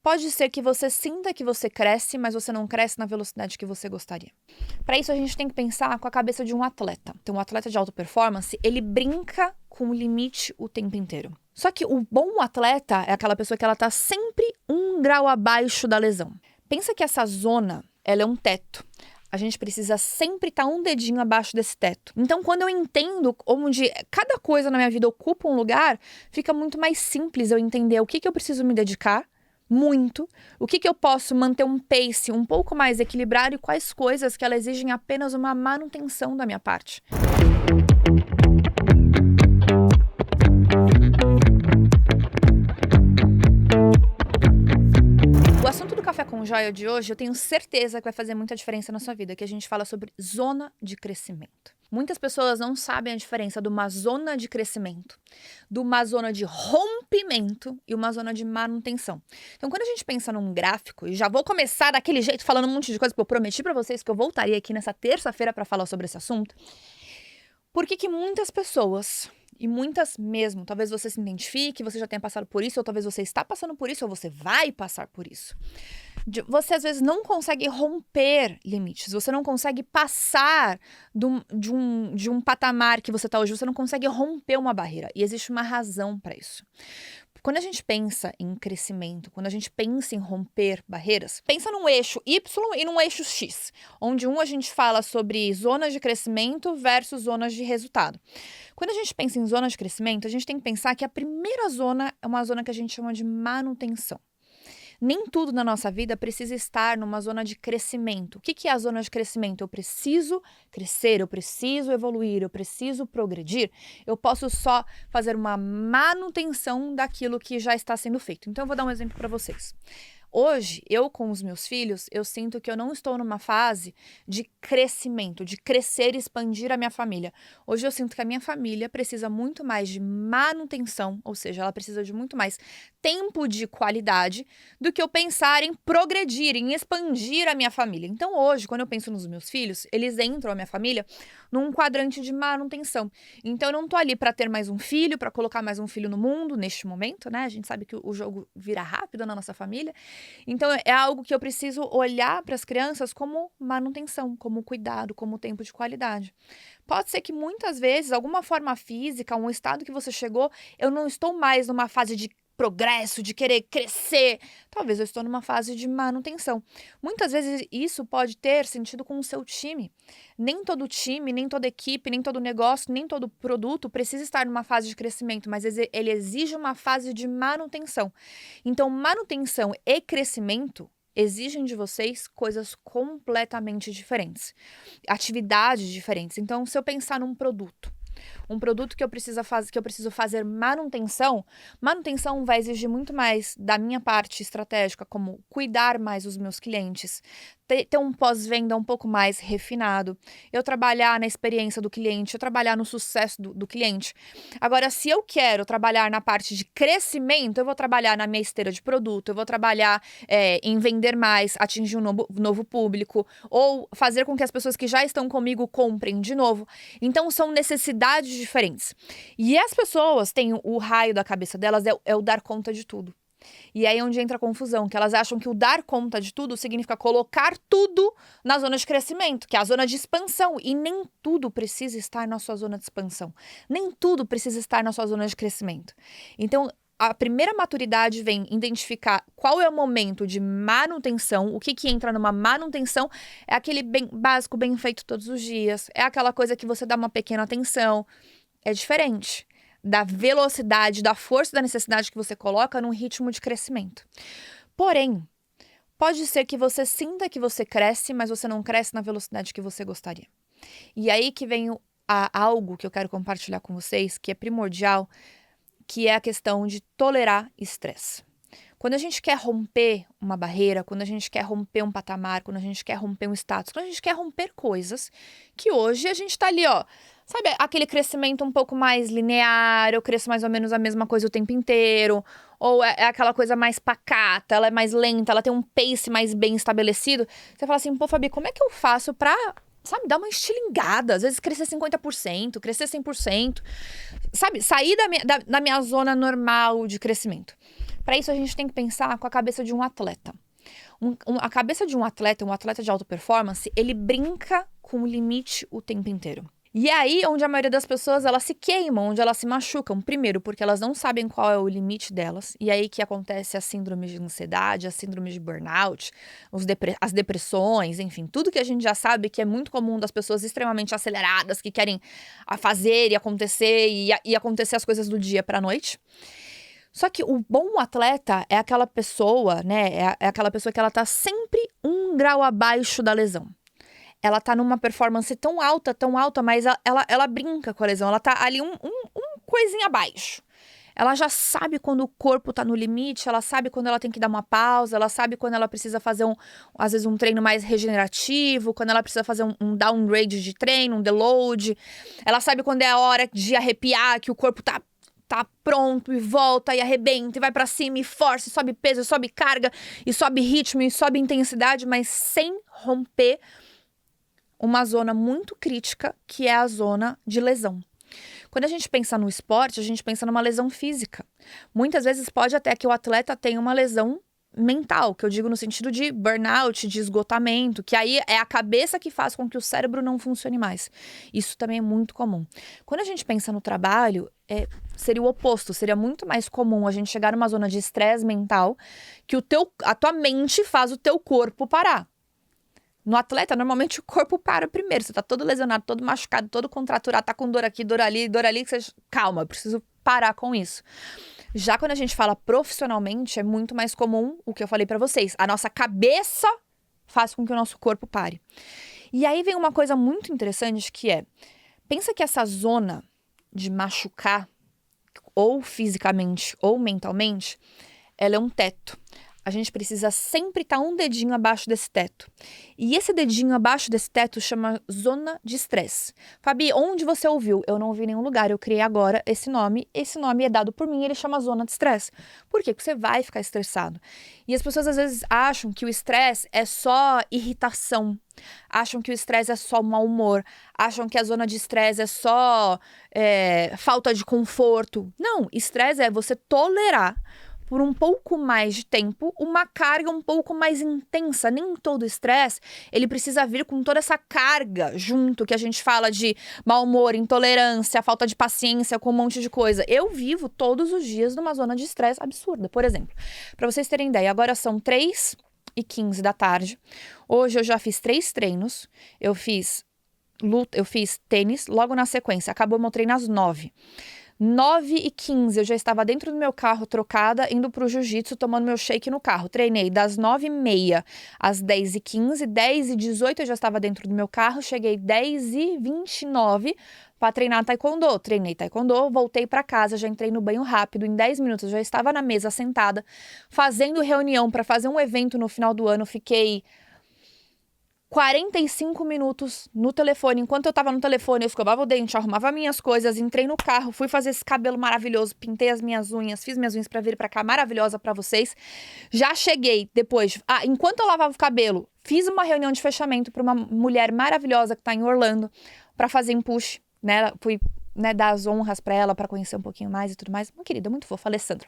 Pode ser que você sinta que você cresce, mas você não cresce na velocidade que você gostaria. Para isso, a gente tem que pensar com a cabeça de um atleta. Então, um atleta de alta performance, ele brinca com o limite o tempo inteiro. Só que o bom atleta é aquela pessoa que ela tá sempre 1 grau abaixo da lesão. Pensa que essa zona, ela é um teto. A gente precisa sempre estar um dedinho abaixo desse teto. Então, quando eu entendo onde cada coisa na minha vida ocupa um lugar, fica muito mais simples eu entender o que eu preciso me dedicar muito, o que eu posso manter um pace um pouco mais equilibrado e quais coisas que elas exigem apenas uma manutenção da minha parte. O assunto do Café com Joia de hoje, eu tenho certeza que vai fazer muita diferença na sua vida, que a gente fala sobre zona de crescimento. Muitas pessoas não sabem a diferença de uma zona de crescimento, de uma zona de rompimento e uma zona de manutenção. Então, quando a gente pensa num gráfico, e já vou começar daquele jeito falando um monte de coisa, porque eu prometi pra vocês que eu voltaria aqui nessa terça-feira pra falar sobre esse assunto, por que muitas pessoas, e muitas mesmo, talvez você se identifique, você já tenha passado por isso, ou talvez você está passando por isso, ou você vai passar por isso. Você às vezes não consegue romper limites, você não consegue passar de um patamar que você está hoje, você não consegue romper uma barreira, e existe uma razão para isso. Quando a gente pensa em crescimento, quando a gente pensa em romper barreiras, pensa num eixo Y e num eixo X, onde a gente fala sobre zonas de crescimento versus zonas de resultado. Quando a gente pensa em zona de crescimento, a gente tem que pensar que a primeira zona é uma zona que a gente chama de manutenção. Nem tudo na nossa vida precisa estar numa zona de crescimento. O que é a zona de crescimento? Eu preciso crescer, eu preciso evoluir, eu preciso progredir. Eu posso só fazer uma manutenção daquilo que já está sendo feito. Então, eu vou dar um exemplo para vocês. Hoje, eu com os meus filhos, eu sinto que eu não estou numa fase de crescimento, de crescer e expandir a minha família. Hoje eu sinto que a minha família precisa muito mais de manutenção, ou seja, ela precisa de muito mais tempo de qualidade do que eu pensar em progredir, em expandir a minha família. Então hoje, quando eu penso nos meus filhos, eles entram, a minha família, num quadrante de manutenção. Então eu não tô ali para ter mais um filho, para colocar mais um filho no mundo neste momento, né? A gente sabe que o jogo vira rápido na nossa família. Então, é algo que eu preciso olhar para as crianças como manutenção, como cuidado, como tempo de qualidade. Pode ser que muitas vezes, alguma forma física, um estado que você chegou, eu não estou mais numa fase de progresso, de querer crescer. Talvez eu estou numa fase de manutenção. Muitas vezes isso pode ter sentido com o seu time. Nem todo time, nem toda equipe, nem todo negócio, nem todo produto precisa estar numa fase de crescimento, mas ele exige uma fase de manutenção. Então, manutenção e crescimento exigem de vocês coisas completamente diferentes, atividades diferentes. Então, se eu pensar num produto, um produto que eu preciso fazer manutenção vai exigir muito mais da minha parte estratégica, como cuidar mais dos meus clientes, ter um pós-venda um pouco mais refinado, eu trabalhar na experiência do cliente, eu trabalhar no sucesso do cliente. Agora, se eu quero trabalhar na parte de crescimento, eu vou trabalhar na minha esteira de produto, eu vou trabalhar em vender mais, atingir um novo público, ou fazer com que as pessoas que já estão comigo comprem de novo. Então, são necessidades diferentes. E as pessoas têm o raio da cabeça delas é o dar conta de tudo. E aí é onde entra a confusão, que elas acham que o dar conta de tudo significa colocar tudo na zona de crescimento, que é a zona de expansão. E nem tudo precisa estar na sua zona de expansão. Nem tudo precisa estar na sua zona de crescimento. Então, a primeira maturidade vem identificar qual é o momento de manutenção, o que entra numa manutenção, é aquele básico bem feito todos os dias, é aquela coisa que você dá uma pequena atenção, é diferente da velocidade, da força, da necessidade que você coloca num ritmo de crescimento. Porém, pode ser que você sinta que você cresce, mas você não cresce na velocidade que você gostaria. E aí que vem algo que eu quero compartilhar com vocês, que é primordial, que é a questão de tolerar estresse. Quando a gente quer romper uma barreira, quando a gente quer romper um patamar, quando a gente quer romper um status, quando a gente quer romper coisas que hoje a gente tá ali, ó, sabe, aquele crescimento um pouco mais linear, eu cresço mais ou menos a mesma coisa o tempo inteiro, ou é aquela coisa mais pacata, ela é mais lenta, ela tem um pace mais bem estabelecido. Você fala assim, pô, Fabi, como é que eu faço pra sabe, dar uma estilingada, às vezes crescer 50%, crescer 100%, sabe, sair da minha zona normal de crescimento. Para isso, a gente tem que pensar com a cabeça de um atleta. A cabeça de um atleta de alta performance, ele brinca com o limite o tempo inteiro. E é aí onde a maioria das pessoas, elas se queimam, onde elas se machucam. Primeiro, porque elas não sabem qual é o limite delas. E aí que acontece a síndrome de ansiedade, a síndrome de burnout, as depressões, enfim. Tudo que a gente já sabe que é muito comum das pessoas extremamente aceleradas, que querem fazer e acontecer, e acontecer as coisas do dia para a noite. Só que o bom atleta é aquela pessoa, né? É aquela pessoa que ela tá sempre 1 grau abaixo da lesão. Ela tá numa performance tão alta, mas ela brinca com a lesão. Ela tá ali um coisinha abaixo. Ela já sabe quando o corpo tá no limite, ela sabe quando ela tem que dar uma pausa, ela sabe quando ela precisa fazer, às vezes, um treino mais regenerativo, quando ela precisa fazer um downgrade de treino, um deload. Ela sabe quando é a hora de arrepiar, que o corpo tá pronto e volta e arrebenta e vai pra cima e força, e sobe peso, e sobe carga, e sobe ritmo, e sobe intensidade, mas sem romper uma zona muito crítica, que é a zona de lesão. Quando a gente pensa no esporte, a gente pensa numa lesão física. Muitas vezes pode até que o atleta tenha uma lesão mental, que eu digo no sentido de burnout, de esgotamento, que aí é a cabeça que faz com que o cérebro não funcione mais. Isso também é muito comum. Quando a gente pensa no trabalho, seria o oposto, seria muito mais comum a gente chegar numa zona de estresse mental, que a tua mente faz o teu corpo parar. No atleta, normalmente o corpo para primeiro. Você tá todo lesionado, todo machucado, todo contraturado, tá com dor aqui, dor ali, que você... Calma, eu preciso parar com isso. Já quando a gente fala profissionalmente, é muito mais comum o que eu falei pra vocês. A nossa cabeça faz com que o nosso corpo pare. E aí vem uma coisa muito interessante que pensa que essa zona de machucar, ou fisicamente ou mentalmente, ela é um teto. A gente precisa sempre estar um dedinho abaixo desse teto. E esse dedinho abaixo desse teto chama zona de estresse. Fabi, onde você ouviu? Eu não ouvi em nenhum lugar, eu criei agora esse nome. Esse nome é dado por mim, ele chama zona de estresse. Por quê? Porque você vai ficar estressado. E as pessoas às vezes acham que o estresse é só irritação. Acham que o estresse é só mau humor. Acham que a zona de estresse é só falta de conforto. Não, estresse é você tolerar por um pouco mais de tempo, uma carga um pouco mais intensa. Nem todo estresse, ele precisa vir com toda essa carga junto, que a gente fala de mau humor, intolerância, falta de paciência, com um monte de coisa. Eu vivo todos os dias numa zona de estresse absurda. Por exemplo, para vocês terem ideia, agora são 3h15 da tarde. Hoje eu já fiz 3 treinos. Eu fiz tênis, logo na sequência. Acabou meu treino às 9h. 9h15 eu já estava dentro do meu carro trocada, indo pro jiu-jitsu, tomando meu shake no carro. Treinei das 9h30 às 10h15, 10h18 eu já estava dentro do meu carro, cheguei 10h29 para treinar taekwondo. Treinei taekwondo, voltei para casa, já entrei no banho rápido, em 10 minutos eu já estava na mesa sentada, fazendo reunião para fazer um evento no final do ano. Fiquei 45 minutos no telefone. Enquanto eu tava no telefone, eu escovava o dente, arrumava minhas coisas, entrei no carro, fui fazer esse cabelo maravilhoso, pintei as minhas unhas, fiz minhas unhas pra vir pra cá, maravilhosa pra vocês. Já cheguei depois, enquanto eu lavava o cabelo, fiz uma reunião de fechamento pra uma mulher maravilhosa que tá em Orlando, pra fazer push, né? Fui, né, dar as honras pra ela, pra conhecer um pouquinho mais e tudo mais. Uma querida, muito fofa, Alessandra.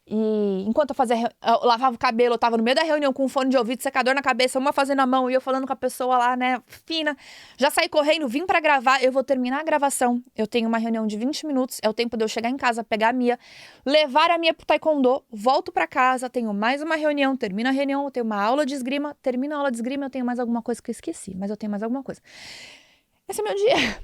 E enquanto eu lavava o cabelo, eu tava no meio da reunião com um fone de ouvido, secador na cabeça, uma fazendo a mão e eu falando com a pessoa lá, né, fina. Já saí correndo, vim pra gravar, eu vou terminar a gravação. Eu tenho uma reunião de 20 minutos, é o tempo de eu chegar em casa, pegar a Mia, levar a Mia pro taekwondo, volto pra casa, tenho mais uma reunião, termino a reunião, eu tenho uma aula de esgrima, termino a aula de esgrima, eu tenho mais alguma coisa que eu esqueci, mas eu tenho mais alguma coisa. Esse é meu dia.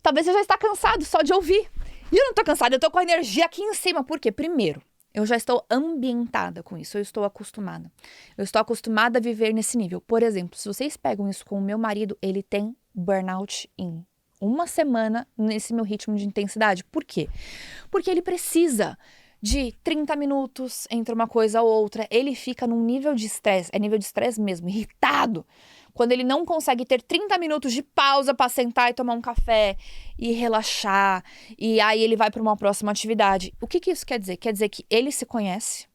Talvez você já está cansado só de ouvir. E eu não tô cansada, eu tô com a energia aqui em cima. Por quê? Primeiro, eu já estou ambientada com isso, eu estou acostumada. Eu estou acostumada a viver nesse nível. Por exemplo, se vocês pegam isso com o meu marido, ele tem burnout em 1 semana nesse meu ritmo de intensidade. Por quê? Porque ele precisa de 30 minutos entre uma coisa ou outra. Ele fica num nível de estresse, é nível de estresse mesmo, irritado. Quando ele não consegue ter 30 minutos de pausa para sentar e tomar um café e relaxar, e aí ele vai para uma próxima atividade. O que isso quer dizer? Quer dizer que ele se conhece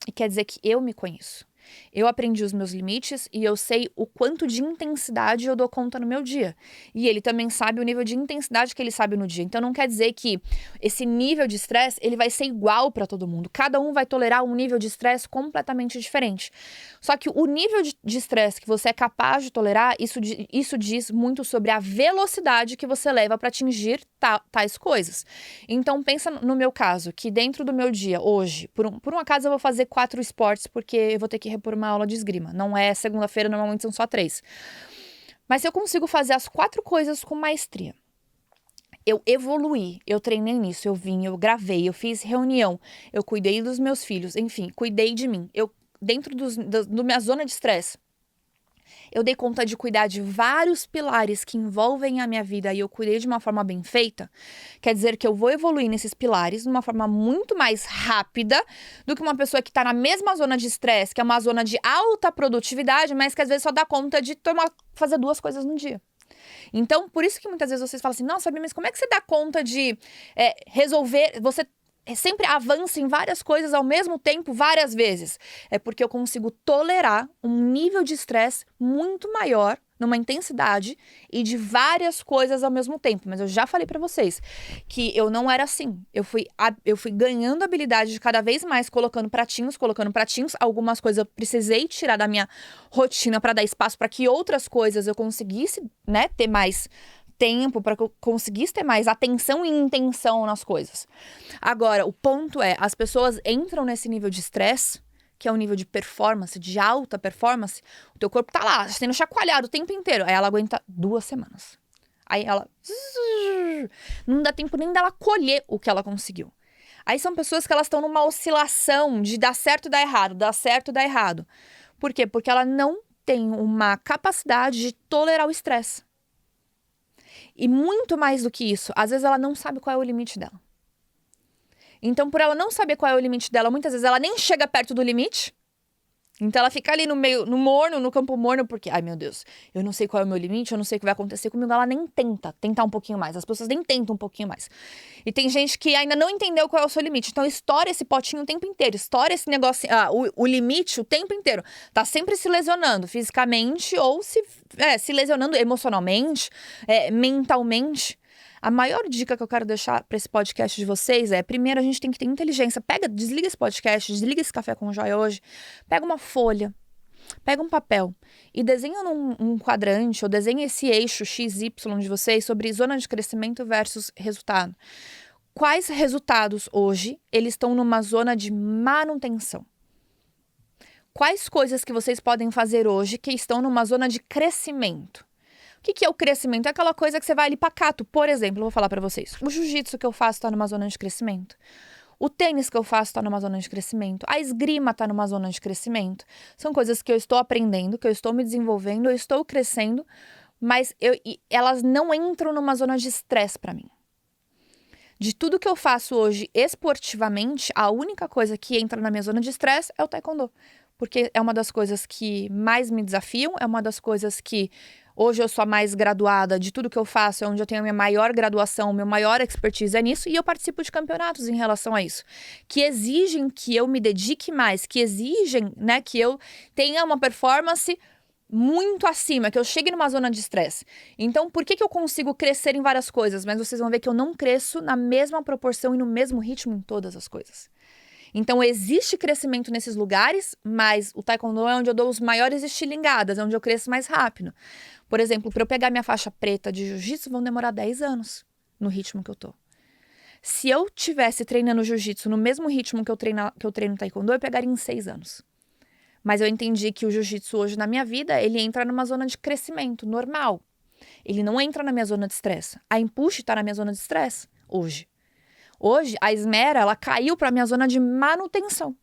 e quer dizer que eu me conheço. Eu aprendi os meus limites e eu sei o quanto de intensidade eu dou conta no meu dia. E ele também sabe o nível de intensidade que ele sabe no dia. Então não quer dizer que esse nível de estresse ele vai ser igual para todo mundo. Cada um vai tolerar um nível de estresse completamente diferente. Só que o nível de estresse que você é capaz de tolerar, isso diz muito sobre a velocidade que você leva para atingir tais coisas. Então pensa no meu caso, que dentro do meu dia, hoje, por um acaso eu vou fazer 4 esportes porque eu vou ter que repor uma aula de esgrima. Não é segunda-feira, normalmente são só 3. Mas se eu consigo fazer as 4 coisas com maestria, eu evoluí, eu treinei nisso, eu vim, eu gravei, eu fiz reunião, eu cuidei dos meus filhos, enfim, cuidei de mim. Eu, dentro da minha zona de estresse, eu dei conta de cuidar de vários pilares que envolvem a minha vida e eu cuidei de uma forma bem feita. Quer dizer que eu vou evoluir nesses pilares de uma forma muito mais rápida do que uma pessoa que está na mesma zona de estresse, que é uma zona de alta produtividade, mas que às vezes só dá conta de fazer 2 coisas no dia. Então, por isso que muitas vezes vocês falam assim, nossa, mas como é que você dá conta de resolver, você sempre avança em várias coisas ao mesmo tempo, várias vezes? É porque eu consigo tolerar um nível de estresse muito maior, numa intensidade e de várias coisas ao mesmo tempo. Mas eu já falei pra vocês que eu não era assim. Eu fui ganhando habilidade de cada vez mais colocando pratinhos. Algumas coisas eu precisei tirar da minha rotina pra dar espaço para que outras coisas eu conseguisse, né, ter mais tempo, para que eu conseguisse ter mais atenção e intenção nas coisas. Agora, o ponto é, as pessoas entram nesse nível de estresse, que é um nível de performance, de alta performance, o teu corpo tá lá, sendo chacoalhado o tempo inteiro. Aí ela aguenta 2 semanas. Aí ela... não dá tempo nem dela colher o que ela conseguiu. Aí são pessoas que elas estão numa oscilação de dar certo e dar errado, dar certo e dar errado. Por quê? Porque ela não tem uma capacidade de tolerar o estresse. E muito mais do que isso, às vezes ela não sabe qual é o limite dela. Então, por ela não saber qual é o limite dela, muitas vezes ela nem chega perto do limite. Então, ela fica ali no meio, no morno, no campo morno, porque, ai meu Deus, eu não sei qual é o meu limite, eu não sei o que vai acontecer comigo. Ela nem tenta tentar um pouquinho mais. As pessoas nem tentam um pouquinho mais. E tem gente que ainda não entendeu qual é o seu limite. Então, estoura esse potinho o tempo inteiro. Estoura esse negócio, o limite o tempo inteiro. Tá sempre se lesionando fisicamente ou se lesionando emocionalmente, mentalmente. A maior dica que eu quero deixar para esse podcast de vocês é, primeiro, a gente tem que ter inteligência. Desliga esse podcast, desliga esse Café com Joia hoje, pega uma folha, pega um papel e desenha num quadrante ou desenha esse eixo XY de vocês sobre zona de crescimento versus resultado. Quais resultados hoje eles estão numa zona de manutenção? Quais coisas que vocês podem fazer hoje que estão numa zona de crescimento? O que é o crescimento? É aquela coisa que você vai ali pacato. Por exemplo, eu vou falar pra vocês. O jiu-jitsu que eu faço tá numa zona de crescimento. O tênis que eu faço tá numa zona de crescimento. A esgrima tá numa zona de crescimento. São coisas que eu estou aprendendo, que eu estou me desenvolvendo, eu estou crescendo, mas elas não entram numa zona de estresse pra mim. De tudo que eu faço hoje esportivamente, a única coisa que entra na minha zona de estresse é o taekwondo. Porque é uma das coisas que mais me desafiam, é uma das coisas que hoje eu sou a mais graduada de tudo que eu faço, é onde eu tenho a minha maior graduação, meu maior expertise é nisso, e eu participo de campeonatos em relação a isso, que exigem que eu me dedique mais, que exigem, né, que eu tenha uma performance muito acima, que eu chegue numa zona de estresse. Então, por que eu consigo crescer em várias coisas, mas vocês vão ver que eu não cresço na mesma proporção e no mesmo ritmo em todas as coisas. Então, existe crescimento nesses lugares, mas o taekwondo é onde eu dou os maiores estilingadas, é onde eu cresço mais rápido. Por exemplo, para eu pegar minha faixa preta de jiu-jitsu, vão demorar 10 anos no ritmo que eu tô. Se eu tivesse treinando jiu-jitsu no mesmo ritmo que eu treino taekwondo, eu pegaria em 6 anos. Mas eu entendi que o jiu-jitsu hoje na minha vida, ele entra numa zona de crescimento normal. Ele não entra na minha zona de estresse. A Impulse tá na minha zona de estresse hoje. Hoje, a Esmera, ela caiu para a minha zona de manutenção.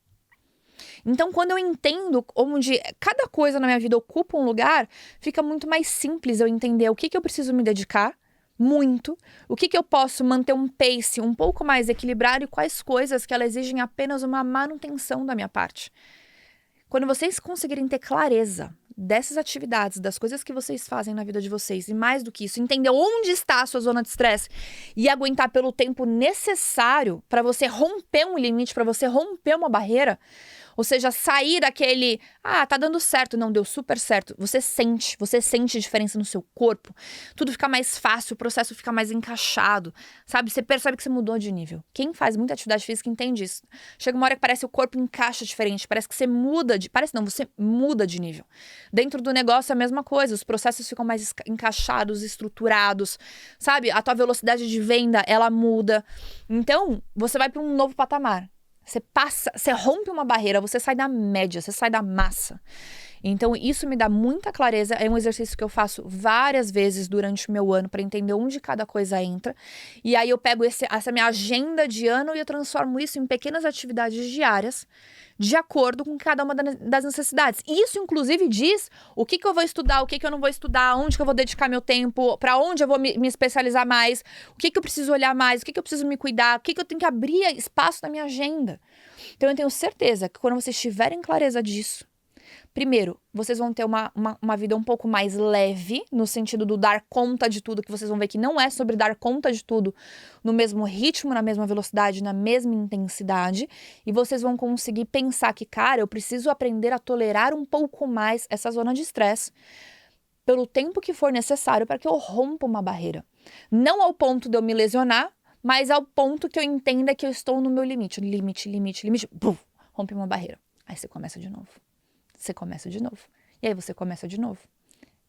Então, quando eu entendo onde cada coisa na minha vida ocupa um lugar, fica muito mais simples eu entender o que eu preciso me dedicar muito, o que eu posso manter um pace um pouco mais equilibrado e quais coisas que elas exigem apenas uma manutenção da minha parte. Quando vocês conseguirem ter clareza dessas atividades, das coisas que vocês fazem na vida de vocês, e mais do que isso, entender onde está a sua zona de estresse e aguentar pelo tempo necessário para você romper um limite, para você romper uma barreira, Ou seja, sair daquele, tá dando certo, não deu super certo. Você sente diferença no seu corpo. Tudo fica mais fácil, o processo fica mais encaixado, sabe? Você percebe que você mudou de nível. Quem faz muita atividade física entende isso. Chega uma hora que parece que o corpo encaixa diferente, parece que você muda de... Parece não, você muda de nível. Dentro do negócio é a mesma coisa, os processos ficam mais encaixados, estruturados, sabe? A tua velocidade de venda, ela muda. Então, você vai para um novo patamar. Você rompe uma barreira, você sai da média, você sai da massa. Então, isso me dá muita clareza. É um exercício que eu faço várias vezes durante o meu ano para entender onde cada coisa entra. E aí eu pego essa minha agenda de ano e eu transformo isso em pequenas atividades diárias, de acordo com cada uma das necessidades. E isso, inclusive, diz o que eu vou estudar, o que eu não vou estudar, onde que eu vou dedicar meu tempo, para onde eu vou me especializar mais, o que eu preciso olhar mais, o que eu preciso me cuidar, o que eu tenho que abrir espaço na minha agenda. Então, eu tenho certeza que quando vocês tiverem clareza disso, primeiro, vocês vão ter uma vida um pouco mais leve, no sentido do dar conta de tudo, que vocês vão ver que não é sobre dar conta de tudo no mesmo ritmo, na mesma velocidade, na mesma intensidade. E vocês vão conseguir pensar que, cara, eu preciso aprender a tolerar um pouco mais essa zona de estresse pelo tempo que for necessário para que eu rompa uma barreira. Não ao ponto de eu me lesionar, mas ao ponto que eu entenda que eu estou no meu limite. Limite. Buf, rompe uma barreira. Aí você começa de novo. Você começa de novo. E aí você começa de novo.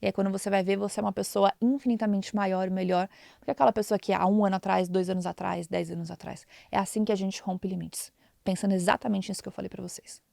E aí quando você vai ver, você é uma pessoa infinitamente maior e melhor do que aquela pessoa que há 1 ano atrás, 2 anos atrás, 10 anos atrás. É assim que a gente rompe limites. Pensando exatamente nisso que eu falei pra vocês.